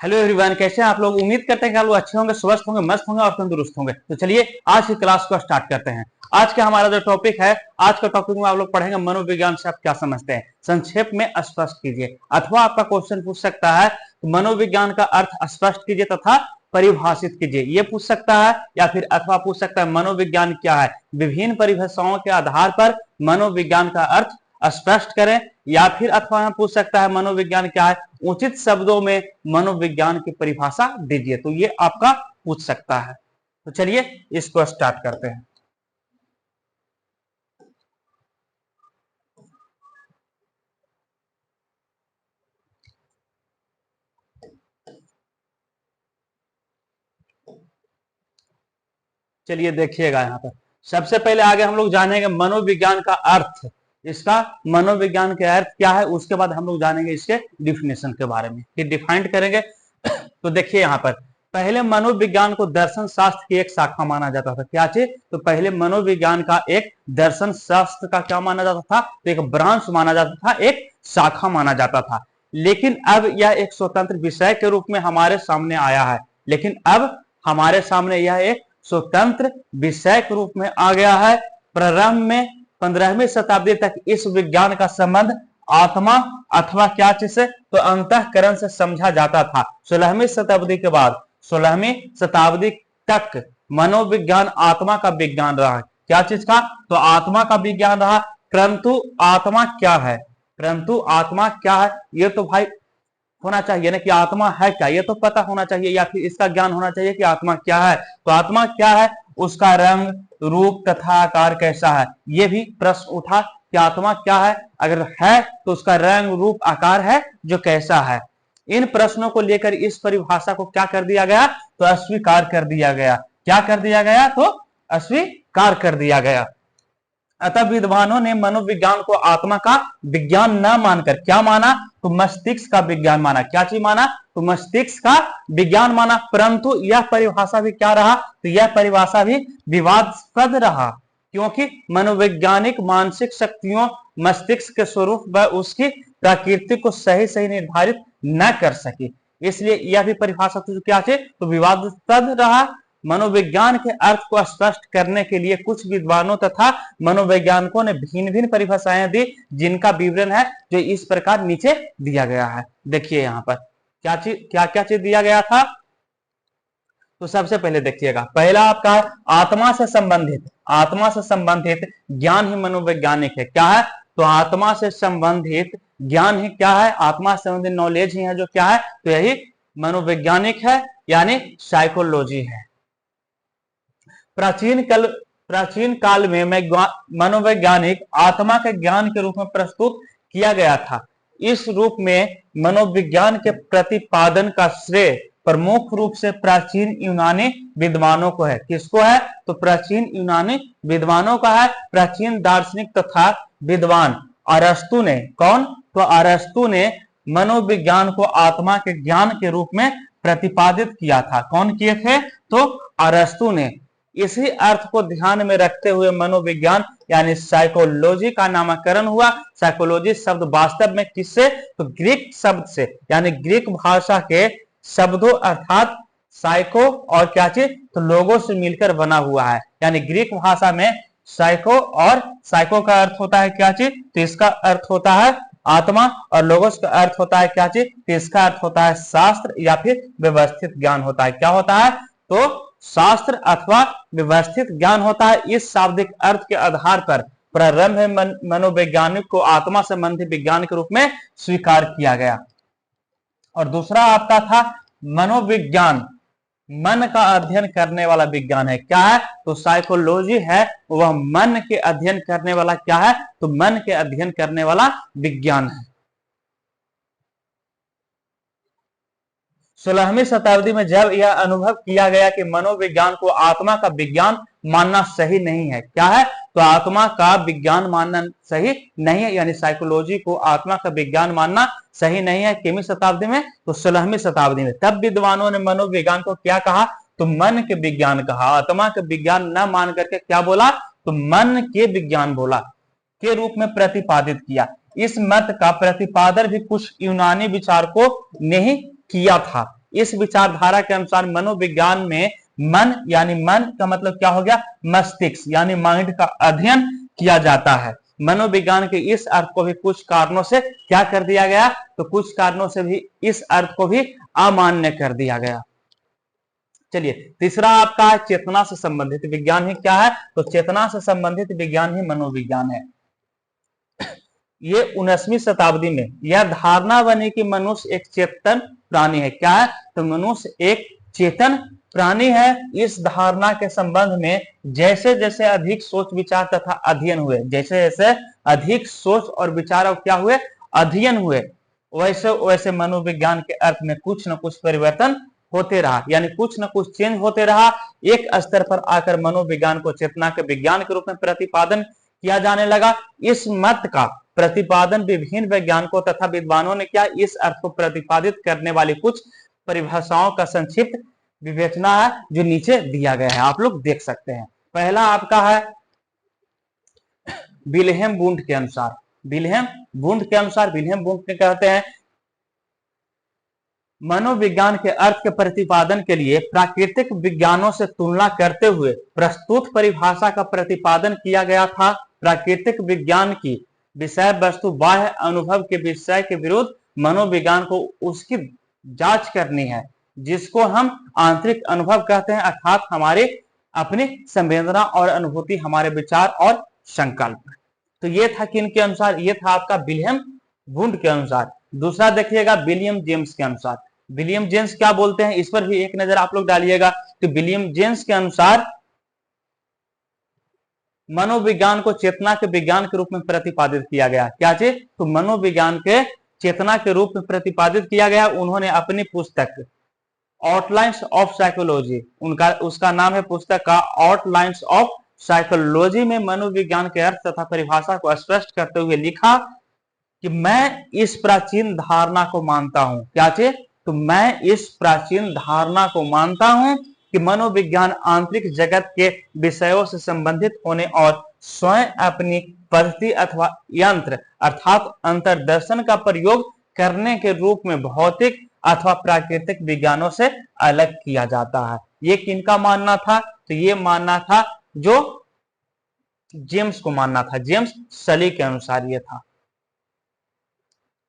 Hello everyone, कैसे हैं आप लोग। उम्मीद करते हैं कि आप लोग अच्छे होंगे, स्वस्थ होंगे, मस्त होंगे और तंदुरुस्त होंगे। तो चलिए आज की क्लास को स्टार्ट करते हैं। आज का हमारा जो टॉपिक है, आज का टॉपिक में आप लोग पढ़ेंगे मनोविज्ञान से आप क्या समझते हैं, संक्षेप में स्पष्ट कीजिए। अथवा आपका क्वेश्चन पूछ सकता है तो मनोविज्ञान का अर्थ स्पष्ट कीजिए तथा परिभाषित कीजिए, ये पूछ सकता है। या फिर अथवा पूछ सकता है मनोविज्ञान क्या है, विभिन्न परिभाषाओं के आधार पर मनोविज्ञान का अर्थ स्पष्ट करें। या फिर अथवा पूछ सकता है मनोविज्ञान क्या है, उचित शब्दों में मनोविज्ञान की परिभाषा दीजिए। तो ये आपका पूछ सकता है। तो चलिए इसको स्टार्ट करते हैं। चलिए देखिएगा, यहाँ पर सबसे पहले आगे हम लोग जानेंगे मनोविज्ञान का अर्थ, इसका मनोविज्ञान के अर्थ क्या है। उसके बाद हम लोग जानेंगे इसके डिफिनेशन के बारे में, कि डिफाइंड करेंगे। तो देखिए यहाँ पर पहले मनोविज्ञान को दर्शन शास्त्र की एक शाखा माना जाता था। क्या चीज? तो पहले मनोविज्ञान का एक दर्शन शास्त्र का क्या माना जाता था, तो एक ब्रांच माना जाता था, एक शाखा माना जाता था। लेकिन अब यह एक स्वतंत्र विषय के रूप में हमारे सामने आया है। लेकिन अब हमारे सामने यह एक स्वतंत्र विषय के रूप में आ गया है। प्रारंभ में 15वीं शताब्दी तक इस विज्ञान का संबंध आत्मा अथवा क्या चीज से, तो अंतःकरण से समझा जाता था। 16वीं शताब्दी के बाद 16वीं शताब्दी तक मनोविज्ञान आत्मा का विज्ञान रहा। क्या चीज का? तो आत्मा का विज्ञान रहा। परंतु आत्मा क्या है, परंतु आत्मा क्या है ये तो भाई होना चाहिए ना, कि आत्मा है क्या, ये तो पता होना चाहिए। या फिर इसका ज्ञान होना चाहिए कि आत्मा क्या है। तो आत्मा क्या है, उसका रंग रूप तथा आकार कैसा है, ये भी प्रश्न उठा कि आत्मा क्या है, अगर है तो उसका रंग रूप आकार है जो कैसा है। इन प्रश्नों को लेकर इस परिभाषा को क्या कर दिया गया, तो अस्वीकार कर दिया गया। क्या कर दिया गया? तो अस्वीकार कर दिया गया। अतः विद्वानों ने मनोविज्ञान को आत्मा का विज्ञान न मानकर क्या माना, तो मस्तिष्क का विज्ञान माना। क्या चीज माना? तो मस्तिष्क का विज्ञान माना। परंतु यह परिभाषा भी क्या रहा, तो यह परिभाषा भी विवादास्पद रहा, क्योंकि मनोवैज्ञानिक मानसिक शक्तियों, मस्तिष्क के स्वरूप व उसकी प्रकृति को सही सही निर्धारित न कर सकी। इसलिए यह भी परिभाषा तो क्या थे, तो विवादास्पद रहा। मनोविज्ञान के अर्थ को स्पष्ट करने के लिए कुछ विद्वानों तथा मनोवैज्ञानिकों ने भिन्न भिन्न परिभाषाएं दी, जिनका विवरण है जो इस प्रकार नीचे दिया गया है। देखिए यहाँ पर क्या क्या चीज दिया गया था। तो सबसे पहले देखिएगा, पहला आपका आत्मा से संबंधित, आत्मा से संबंधित ज्ञान ही मनोवैज्ञानिक है। क्या है? तो आत्मा से संबंधित ज्ञान ही क्या है, आत्मा से संबंधित नॉलेज ही है जो क्या है, तो यही मनोवैज्ञानिक है, यानी साइकोलॉजी है। प्राचीन काल में मनोवैज्ञानिक आत्मा के ज्ञान के रूप में प्रस्तुत किया गया था। इस रूप में मनोविज्ञान के प्रतिपादन का श्रेय प्रमुख रूप से प्राचीन यूनानी विद्वानों को है। किसको है? तो प्राचीन यूनानी विद्वानों का है। प्राचीन दार्शनिक तथा विद्वान अरस्तु ने, कौन? तो अरस्तु ने मनोविज्ञान को आत्मा के ज्ञान के रूप में प्रतिपादित किया था। कौन किए थे? तो अरस्तु ने। इसी अर्थ को ध्यान में रखते हुए मनोविज्ञान यानी साइकोलॉजी का नामकरण हुआ। साइकोलॉजी शब्द वास्तव में किससे, तो ग्रीक शब्द से, यानी ग्रीक भाषा के शब्दों अर्थात साइको और क्या चीज, तो लोगों से मिलकर बना हुआ है। यानी ग्रीक भाषा में साइको, और साइको का अर्थ होता है क्या चीज, तो इसका अर्थ होता है आत्मा, और लोगोस का अर्थ होता है क्या चीज, तो इसका अर्थ होता है शास्त्र या फिर व्यवस्थित ज्ञान होता है। क्या होता है? तो शास्त्र अथवा व्यवस्थित ज्ञान होता है। इस शाब्दिक अर्थ के आधार पर प्रारंभ में मनोवैज्ञानिक को आत्मा संबंधी विज्ञान के रूप में स्वीकार किया गया। और दूसरा आपका था मनोविज्ञान, मन का अध्ययन करने वाला विज्ञान है। क्या है? तो साइकोलॉजी है, वह मन के अध्ययन करने वाला क्या है, तो मन के अध्ययन करने वाला विज्ञान है। 16वीं शताब्दी में जब यह अनुभव किया गया कि मनोविज्ञान को आत्मा का विज्ञान मानना सही नहीं है। क्या है? तो आत्मा का विज्ञान मानना सही नहीं है, यानी साइकोलॉजी को आत्मा का विज्ञान मानना सही नहीं है। कितनी शताब्दी में? तो 16वीं शताब्दी में। तब विद्वानों ने मनोविज्ञान को क्या कहा, तो मन के विज्ञान कहा। आत्मा के विज्ञान न मान करके क्या बोला, तो मन के विज्ञान बोला, के रूप में प्रतिपादित किया। इस मत का प्रतिपादन भी कुछ यूनानी विचारकों ने ही किया था। इस विचारधारा के अनुसार मनोविज्ञान में मन यानी मन का मतलब क्या हो गया, मस्तिष्क यानी माइंड का अध्ययन किया जाता है। मनोविज्ञान के इस अर्थ को भी कुछ कारणों से क्या कर दिया गया, तो कुछ कारणों से भी इस अर्थ को भी अमान्य कर दिया गया। चलिए तीसरा आपका है चेतना से संबंधित विज्ञान ही क्या है, तो चेतना से संबंधित विज्ञान ही मनोविज्ञान है। ये 19वीं शताब्दी में यह धारणा बनी कि मनुष्य एक चेतन प्राणी है। क्या है, तो मनुष्य एक चेतन प्राणी है। इस धारणा के संबंध में जैसे जैसे अधिक सोच विचार तथा अध्ययन हुए, जैसे जैसे अधिक सोच और विचार क्या हुए, अध्ययन हुए, वैसे वैसे मनोविज्ञान के अर्थ में कुछ न कुछ परिवर्तन होते रहा, यानी कुछ न कुछ चेंज होते रहा। एक स्तर पर आकर मनोविज्ञान को चेतना के विज्ञान के रूप में प्रतिपादन किया जाने लगा। इस मत का प्रतिपादन विभिन्न वैज्ञानिकों तथा विद्वानों ने किया। इस अर्थ को प्रतिपादित करने वाली कुछ परिभाषाओं का संक्षिप्त विवेचना है जो नीचे दिया गया है, आप लोग देख सकते हैं। पहला आपका है विल्हेम वुंड के अनुसार, विल्हेम वुंड के अनुसार विल्हेम वुंड ने कहते हैं मनोविज्ञान के अर्थ के प्रतिपादन के लिए प्राकृतिक विज्ञानों से तुलना करते हुए प्रस्तुत परिभाषा का प्रतिपादन किया गया था। प्राकृतिक विज्ञान की विषय वस्तु बाह्य अनुभव के विषय के विरुद्ध मनोविज्ञान को उसकी जांच करनी है, जिसको हम आंतरिक अनुभव कहते हैं, अर्थात हमारे अपनी संवेदना और अनुभूति, हमारे विचार और संकल्प। तो ये था किन के अनुसार, ये था आपका विल्हेम वुंड के अनुसार। दूसरा देखिएगा विलियम जेम्स के अनुसार। विलियम जेम्स क्या बोलते हैं, इस पर भी एक नजर आप लोग डालिएगा। तो विलियम जेम्स के अनुसार मनोविज्ञान को चेतना के विज्ञान के रूप में प्रतिपादित किया गया। क्या चीज, तो मनोविज्ञान के चेतना के रूप में प्रतिपादित किया गया। उन्होंने अपनी पुस्तक आउटलाइंस ऑफ साइकोलॉजी, उसका नाम है पुस्तक का आउटलाइंस ऑफ साइकोलॉजी, में मनोविज्ञान के अर्थ तथा परिभाषा को स्पष्ट करते हुए लिखा कि मैं इस प्राचीन धारणा को मानता हूं। क्या चीज, तो मैं इस प्राचीन धारणा को मानता हूं कि मनोविज्ञान आंतरिक जगत के विषयों से संबंधित होने और स्वयं अपनी पद्धति अथवा यंत्र अर्थात अंतर्दर्शन का प्रयोग करने के रूप में भौतिक अथवा प्राकृतिक विज्ञानों से अलग किया जाता है। ये किनका मानना था, तो ये मानना था जो जेम्स को मानना था, जेम्स सली के अनुसार ये था।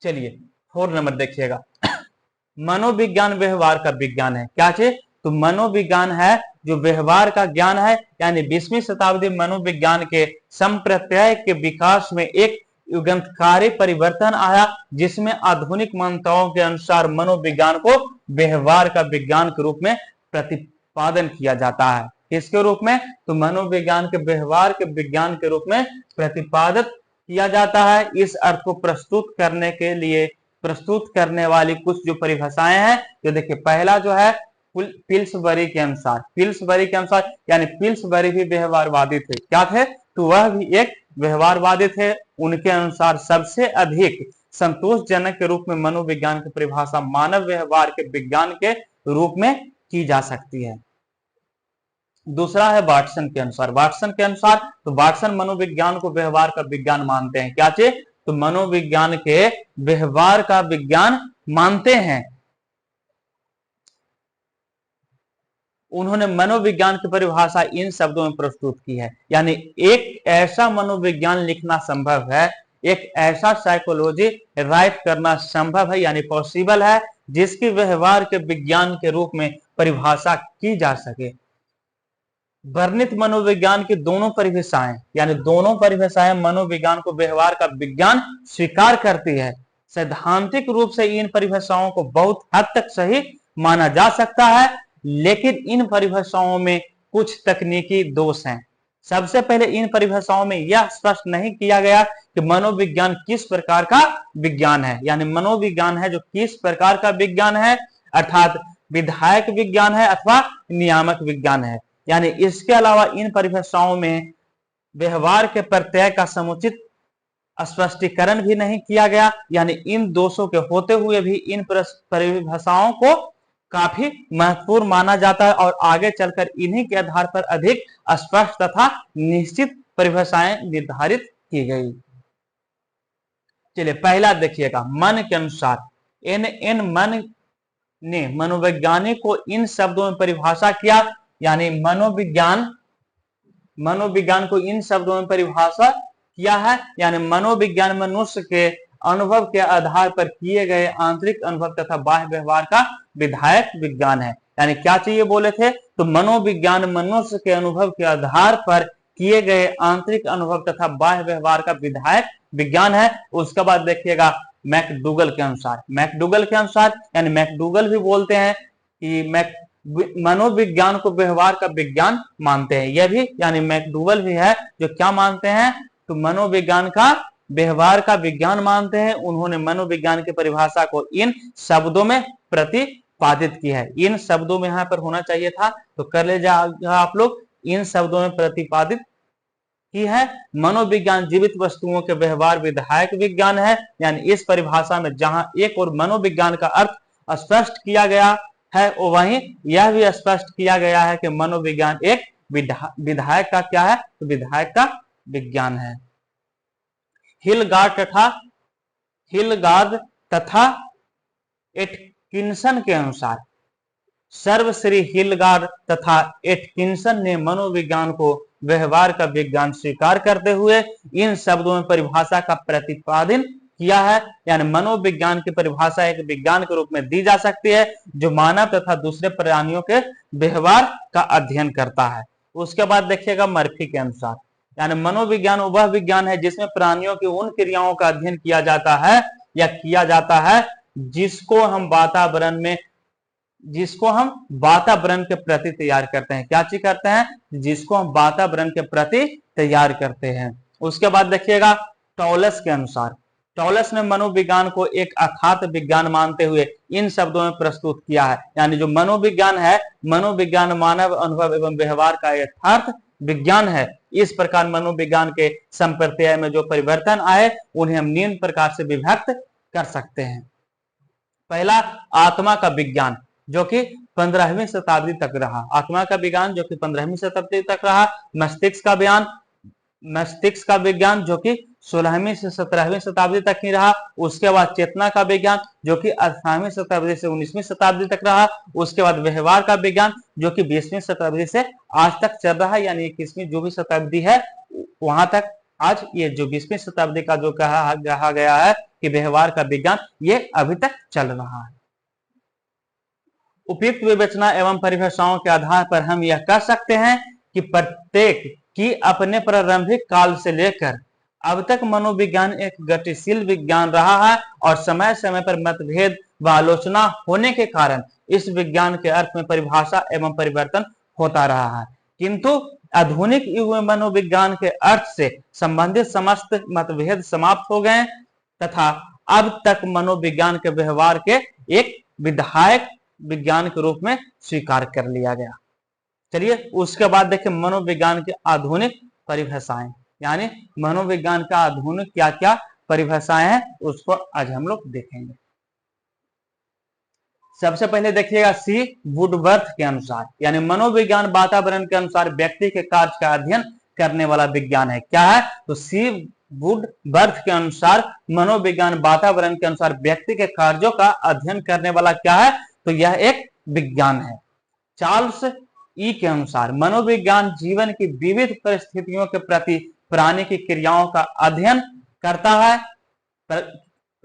चलिए 4 नंबर देखिएगा मनोविज्ञान व्यवहार का विज्ञान है। क्या चीज, तो मनोविज्ञान है जो व्यवहार का ज्ञान है, यानी 20वीं शताब्दी मनोविज्ञान के संप्रत्यय के विकास में एक युगांतकारी परिवर्तन आया, जिसमें आधुनिक मान्यताओं के अनुसार मनोविज्ञान को व्यवहार का विज्ञान के रूप में प्रतिपादन किया जाता है। किसके रूप में, तो मनोविज्ञान के व्यवहार के विज्ञान के रूप में प्रतिपादित किया जाता है। इस अर्थ को प्रस्तुत करने के लिए प्रस्तुत करने वाली कुछ जो परिभाषाएं हैं, जो देखिए पहला जो है पिल्सबरी के अनुसार, पिल्सबरी के अनुसार, यानी पिल्सबरी भी व्यवहारवादी थे। क्या थे, तो वह भी एक व्यवहारवादी थे। उनके अनुसार सबसे अधिक संतोषजनक के रूप में मनोविज्ञान की परिभाषा मानव व्यवहार के विज्ञान के रूप में की जा सकती है। दूसरा है वाटसन के अनुसार। वाटसन के अनुसार, तो वाटसन मनोविज्ञान को व्यवहार का विज्ञान मानते हैं। क्या चीज, तो मनोविज्ञान के व्यवहार का विज्ञान मानते हैं। उन्होंने मनोविज्ञान की परिभाषा इन शब्दों में प्रस्तुत की है, यानी एक ऐसा मनोविज्ञान लिखना संभव है, एक ऐसा साइकोलॉजी राइट करना संभव है, यानी पॉसिबल है, जिसकी व्यवहार के विज्ञान के रूप में परिभाषा की जा सके। वर्णित मनोविज्ञान की दोनों परिभाषाएं, यानी दोनों परिभाषाएं मनोविज्ञान को व्यवहार का विज्ञान स्वीकार करती है। सैद्धांतिक रूप से इन परिभाषाओं को बहुत हद तक सही माना जा सकता है, लेकिन इन परिभाषाओं में कुछ तकनीकी दोष हैं। सबसे पहले इन परिभाषाओं में यह स्पष्ट नहीं किया गया कि मनोविज्ञान किस प्रकार का विज्ञान है, यानी मनोविज्ञान है जो किस प्रकार का विज्ञान है, अर्थात विधायक विज्ञान है अथवा नियामक विज्ञान है। यानी इसके अलावा इन परिभाषाओं में व्यवहार के प्रत्यय का समुचित स्पष्टीकरण भी नहीं किया गया, यानी इन दोषों के होते हुए भी इन परिभाषाओं को काफी महत्वपूर्ण माना जाता है और आगे चलकर इन्हीं के आधार पर अधिक स्पष्ट तथा निश्चित परिभाषाएं निर्धारित की गई। चलिए पहला देखिएगा मन के अनुसार। इन मन ने मनोवैज्ञानिक को इन शब्दों में परिभाषा किया, यानी मनोविज्ञान को इन शब्दों में परिभाषा किया है, यानी मनोविज्ञान मनुष्य के अनुभव के आधार पर किए गए आंतरिक अनुभव तथा बाह्य व्यवहार का विधायक विज्ञान है। यानी क्या चाहिए बोले थे, तो मनोविज्ञान मनुष्य के अनुभव के आधार पर किए गए आंतरिक अनुभव तथा बाह्य व्यवहार का विधायक विज्ञान है। उसके बाद देखिएगा मैकडूगल के अनुसार, यानी मैकडूगल भी बोलते हैं कि मनोविज्ञान को व्यवहार का विज्ञान मानते हैं, यह भी यानी मैकडूगल भी है जो क्या मानते हैं, तो मनोविज्ञान का व्यवहार का विज्ञान मानते हैं। उन्होंने मनोविज्ञान की परिभाषा को इन शब्दों में प्रतिपादित की है। इन शब्दों में यहाँ पर होना चाहिए था, तो कर ले जाएगा आप लोग, इन शब्दों में प्रतिपादित की है। मनोविज्ञान जीवित वस्तुओं के व्यवहार विधायक विज्ञान है। यानी इस परिभाषा में जहां एक और मनोविज्ञान का अर्थ स्पष्ट किया गया है, वहीं यह भी स्पष्ट किया गया है कि मनोविज्ञान एक विधायक का क्या है, तो विधायक का विज्ञान है। हिलगार्ड तथा एटकिंसन के अनुसार, सर्वश्री हिलगार्ड तथा एटकिंसन ने मनोविज्ञान को व्यवहार का विज्ञान स्वीकार करते हुए इन शब्दों में परिभाषा का प्रतिपादन किया है। यानी मनोविज्ञान की परिभाषा एक विज्ञान के रूप में दी जा सकती है जो मानव तथा दूसरे प्राणियों के व्यवहार का अध्ययन करता है। उसके बाद देखिएगा मर्फी के अनुसार, यानी मनोविज्ञान वह विज्ञान है जिसमें प्राणियों की उन क्रियाओं का अध्ययन किया जाता है या किया जाता है जिसको हम वातावरण के प्रति तैयार करते हैं। क्या चीज करते हैं, जिसको हम वातावरण के प्रति तैयार करते हैं। उसके बाद देखिएगा टॉलस के अनुसार, टॉलस ने मनोविज्ञान को एक अर्थात विज्ञान मानते हुए इन शब्दों में प्रस्तुत किया है। यानी जो मनोविज्ञान है, मनोविज्ञान मानव अनुभव एवं व्यवहार का यथार्थ विज्ञान है। इस प्रकार मनोविज्ञान के संप्रत्यय में जो परिवर्तन आए उन्हें हम निम्न प्रकार से विभक्त कर सकते हैं। पहला, आत्मा का विज्ञान जो कि 15वीं शताब्दी तक रहा, आत्मा का विज्ञान जो कि 15वीं शताब्दी तक रहा। मस्तिष्क का विज्ञान जो कि 16वीं से 17वीं शताब्दी तक ही रहा। उसके बाद चेतना का विज्ञान जो कि 18वीं शताब्दी से 19वीं शताब्दी तक रहा। उसके बाद व्यवहार का विज्ञान जो कि 20वीं शताब्दी से आज तक चल रहा है, यानी 21वीं जो भी शताब्दी है वहां तक आज ये जो 20वीं शताब्दी का जो कहा गया है कि व्यवहार का विज्ञान, ये अभी तक चल रहा है। उपयुक्त विवेचना एवं परिभाषाओं के आधार पर हम यह कह सकते हैं कि प्रत्येक की अपने प्रारंभिक काल से लेकर अब तक मनोविज्ञान एक गतिशील विज्ञान रहा है और समय समय पर मतभेद व आलोचना होने के कारण इस विज्ञान के अर्थ में परिभाषा एवं परिवर्तन होता रहा है। किंतु आधुनिक युग में मनोविज्ञान के अर्थ से संबंधित समस्त मतभेद समाप्त हो गए तथा अब तक मनोविज्ञान के व्यवहार के एक विधायक विज्ञान के रूप में स्वीकार कर लिया गया। चलिए उसके बाद देखिए मनोविज्ञान की आधुनिक परिभाषाएं, यानी मनोविज्ञान का आधुनिक क्या क्या परिभाषाएं हैं उसको आज हम लोग देखेंगे। सबसे पहले देखिएगा सी वुडवर्थ के अनुसार, यानी मनोविज्ञान वातावरण के अनुसार व्यक्ति के कार्य का अध्ययन करने वाला विज्ञान है। क्या है, तो सी वुडवर्थ के अनुसार मनोविज्ञान वातावरण के अनुसार व्यक्ति के कार्यों का अध्ययन करने वाला क्या है, तो यह एक विज्ञान है। चार्ल्स ई के अनुसार मनोविज्ञान जीवन की विविध परिस्थितियों के प्रति प्राणी की क्रियाओं का अध्ययन करता है।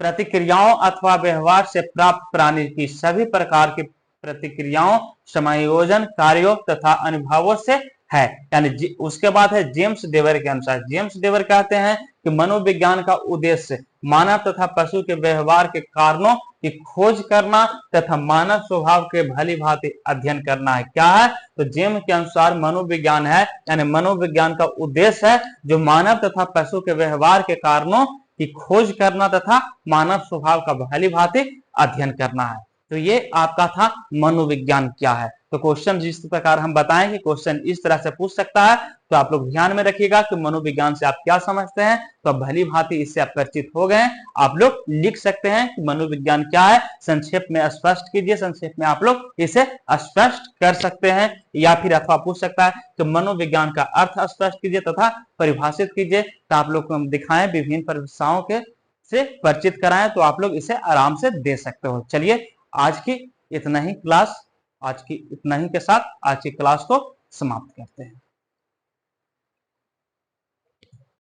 प्रतिक्रियाओं अथवा व्यवहार से प्राप्त प्राणी की सभी प्रकार की प्रतिक्रियाओं, समायोजन, कार्यों तथा अनुभवों से है। यानी उसके बाद है जेम्स डेवर के अनुसार, जेम्स डेवर कहते हैं कि मनोविज्ञान का उद्देश्य मानव तथा पशु के व्यवहार के कारणों की खोज करना तथा मानव स्वभाव के भली भांति अध्ययन करना है। क्या है, तो जेम्स के अनुसार मनोविज्ञान है, यानी मनोविज्ञान का उद्देश्य है जो मानव तथा पशु के व्यवहार के कारणों की खोज करना तथा मानव स्वभाव का भली भांति अध्ययन करना है। तो ये आपका था मनोविज्ञान क्या है। तो क्वेश्चन जिस प्रकार हम बताएं कि क्वेश्चन इस तरह से पूछ सकता है, तो आप लोग ध्यान में रखिएगा कि मनोविज्ञान से आप क्या समझते हैं। तो भली भांति इससे आप परिचित हो गए। आप लोग लिख सकते हैं कि मनोविज्ञान क्या है, संक्षेप में स्पष्ट कीजिए, संक्षेप में आप लोग इसे स्पष्ट कर सकते हैं। या फिर अथवा पूछ सकता है कि मनोविज्ञान का अर्थ स्पष्ट कीजिए तथा परिभाषित कीजिए। तो आप लोग को हम दिखाएं, विभिन्न परिभाषाओं के से परिचित कराएं, तो आप लोग इसे आराम से दे सकते हो। चलिए आज की इतना ही के साथ आज की क्लास को समाप्त करते हैं।